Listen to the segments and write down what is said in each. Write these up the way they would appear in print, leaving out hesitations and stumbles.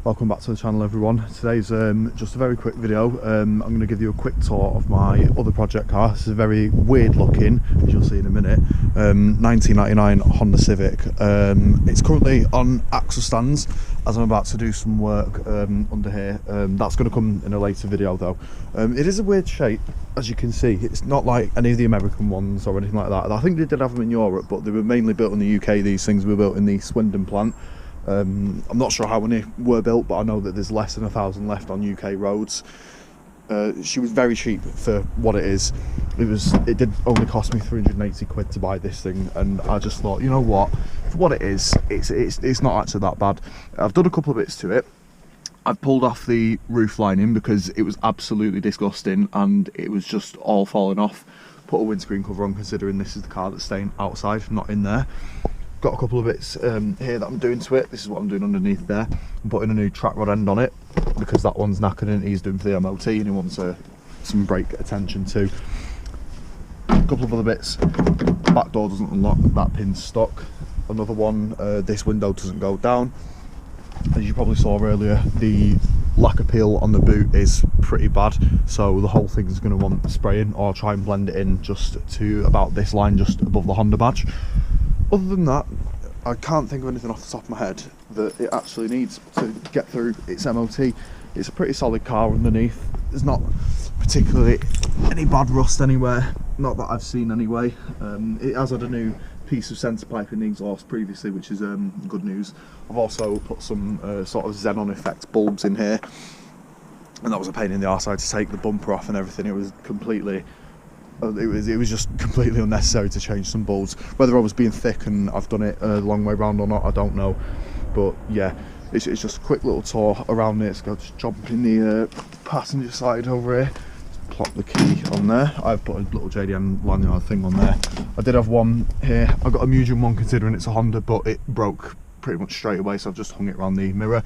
Welcome back to the channel, everyone. Today's just a very quick video. I'm going to give you a quick tour of my other project car. This is very weird looking, as you'll see in a minute. 1999 Honda Civic. It's currently on axle stands as I'm about to do some work under here. That's going to come in a later video though. It is a weird shape, as you can see. It's not like any of the American ones or anything like that. I think they did have them in Europe, but they were mainly built in the UK. These things were built in the Swindon plant. I'm not sure how many were built, but I know that there's less than 1,000 left on UK roads. She was very cheap for what it is. It did only cost me 380 quid to buy this thing, and I just thought, you know what, for what it is, it's not actually that bad. I've done a couple of bits to it. I've pulled off the roof lining because it was absolutely disgusting and it was just all falling off. Put a windscreen cover on, considering this is the car that's staying outside, not in there. Got a couple of bits here that I'm doing to it. This is what I'm doing underneath there. I'm putting a new track rod end on it because that one's knackered and he's doing for the MOT and he wants some brake attention too. A couple of other bits. Back door doesn't unlock, that pin's stuck. Another one, this window doesn't go down. As you probably saw earlier, the lack of peel on the boot is pretty bad, so the whole thing's going to want spraying or try and blend it in just to about this line just above the Honda badge. Other than that, I can't think of anything off the top of my head that it actually needs to get through its MOT. It's a pretty solid car underneath. There's not particularly any bad rust anywhere, not that I've seen anyway. It has had a new piece of centre pipe in the exhaust previously, which is good news. I've also put some sort of xenon effect bulbs in here, and that was a pain in the arse. I had to take the bumper off and everything. It was completely... It was just completely unnecessary to change some bulbs. Whether I was being thick and I've done it a long way round or not, I don't know. But yeah, it's just a quick little tour around it. Let's go just jump in the passenger side over here. Just plop the key on there. I've put a little JDM lanyard thing on there. I did have one here. I got a medium one considering it's a Honda, but it broke pretty much straight away, so I've just hung it around the mirror.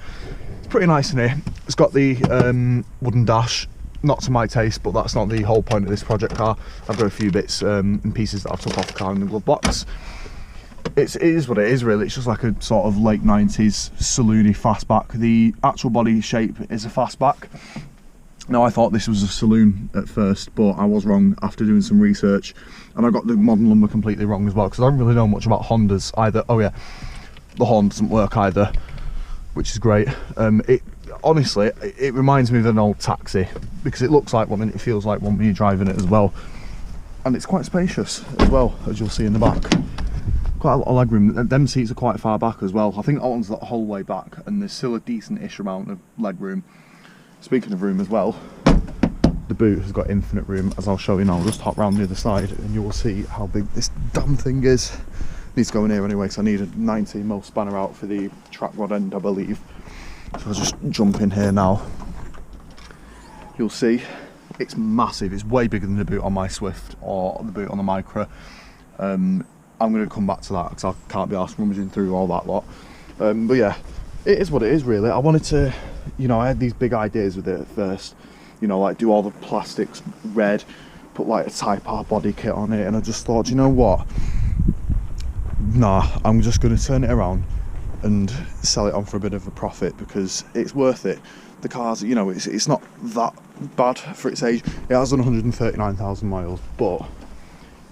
It's pretty nice in here. It's got the wooden dash. Not to my taste, but that's not the whole point of this project car. I've got a few bits and pieces that I've took off the car in the glove box. It is what it is, really. It's just like a sort of late 90s saloony fastback. The actual body shape is a fastback. Now, I thought this was a saloon at first, but I was wrong after doing some research, and I got the model number completely wrong as well, because I don't really know much about Hondas either. Oh yeah, the horn doesn't work either, which is great. Honestly, it reminds me of an old taxi because it looks like one and it feels like one when you're driving it as well, and it's quite spacious as well, as you'll see in the back. Quite a lot of leg room. Them seats are quite far back as well. I think that one's the whole way back, and there's still a decent-ish amount of leg room. Speaking of room as well, the boot has got infinite room, as I'll show you now. I'll just hop round the other side and you will see how big this damn thing is. Needs to go in here anyway, so I need a 19mm spanner out for the track rod end, I believe. So I'll just jump in here now. You'll see it's massive. It's way bigger than the boot on my Swift or the boot on the Micra. I'm going to come back to that because I can't be arsed rummaging through all that lot. But yeah, it is what it is, really. I wanted to, you know, I had these big ideas with it at first. You know, like do all the plastics red, put like a Type R body kit on it, and I just thought, you know what? Nah, I'm just going to turn it around and sell it on for a bit of a profit because it's worth it. The car's, you know, it's not that bad for its age. It has done 139,000 miles, but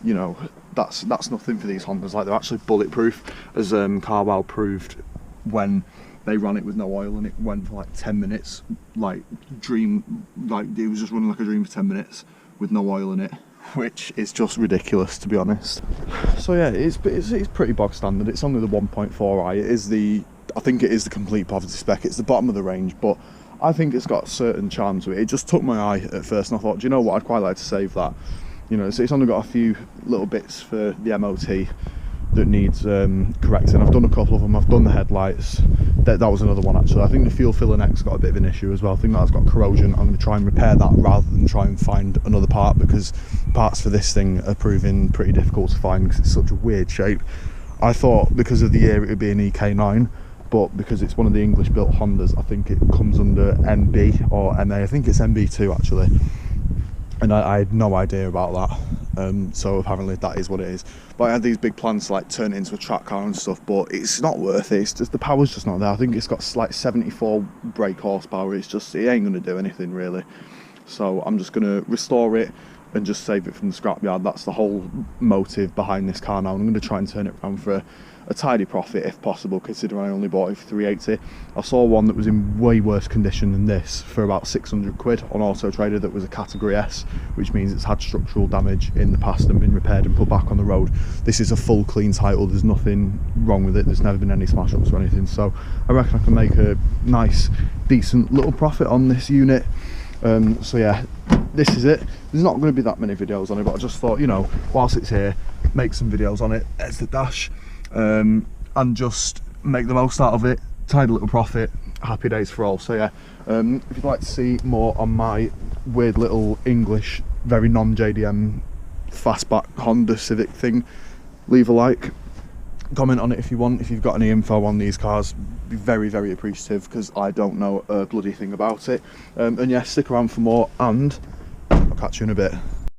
you know, that's nothing for these Hondas. Like, they're actually bulletproof, as Carwow proved when they ran it with no oil and it went for like 10 minutes. Like it was just running like a dream for 10 minutes with no oil in it, which is just ridiculous, to be honest. So yeah, it's pretty bog standard. It's only the 1.4i. It is I think it is the complete poverty spec. It's the bottom of the range, but I think it's got a certain charm to it. It just took my eye at first, and I thought, do you know what, I'd quite like to save that. You know, so it's only got a few little bits for the MOT that needs correcting. I've done a couple of them. I've done the headlights. That was another one, actually. I think the fuel filler neck's got a bit of an issue as well. I think that's got corrosion. I'm going to try and repair that rather than try and find another part, because parts for this thing are proving pretty difficult to find because it's such a weird shape. I thought because of the year it would be an EK9, but because it's one of the English built Hondas, I think it comes under MB or MA. I think it's MB2 actually, and I had no idea about that. so apparently that is what it is. But I had these big plans to like turn it into a track car and stuff, but it's not worth it. It's just, the power's just not there. I think it's got like 74 brake horsepower. It's just, it ain't gonna do anything really. So I'm just gonna restore it and just save it from the scrapyard. That's the whole motive behind this car now. I'm going to try and turn it around for a tidy profit if possible, considering I only bought it for 380. I saw one that was in way worse condition than this for about 600 quid on Auto Trader that was a category S, which means it's had structural damage in the past and been repaired and put back on the road. This is a full clean title, there's nothing wrong with it, there's never been any smash ups or anything, so I reckon I can make a nice decent little profit on this unit. So yeah, this is it. There's not going to be that many videos on it, but I just thought, you know, whilst it's here, make some videos on it. There's the dash, and just make the most out of it. Tidy little profit, happy days for all. So yeah, if you'd like to see more on my weird little English, very non-JDM fastback Honda Civic thing, leave a like, comment on it if you want. If you've got any info on these cars, be very, very appreciative, because I don't know a bloody thing about it. And yeah, stick around for more, and I'll catch you in a bit.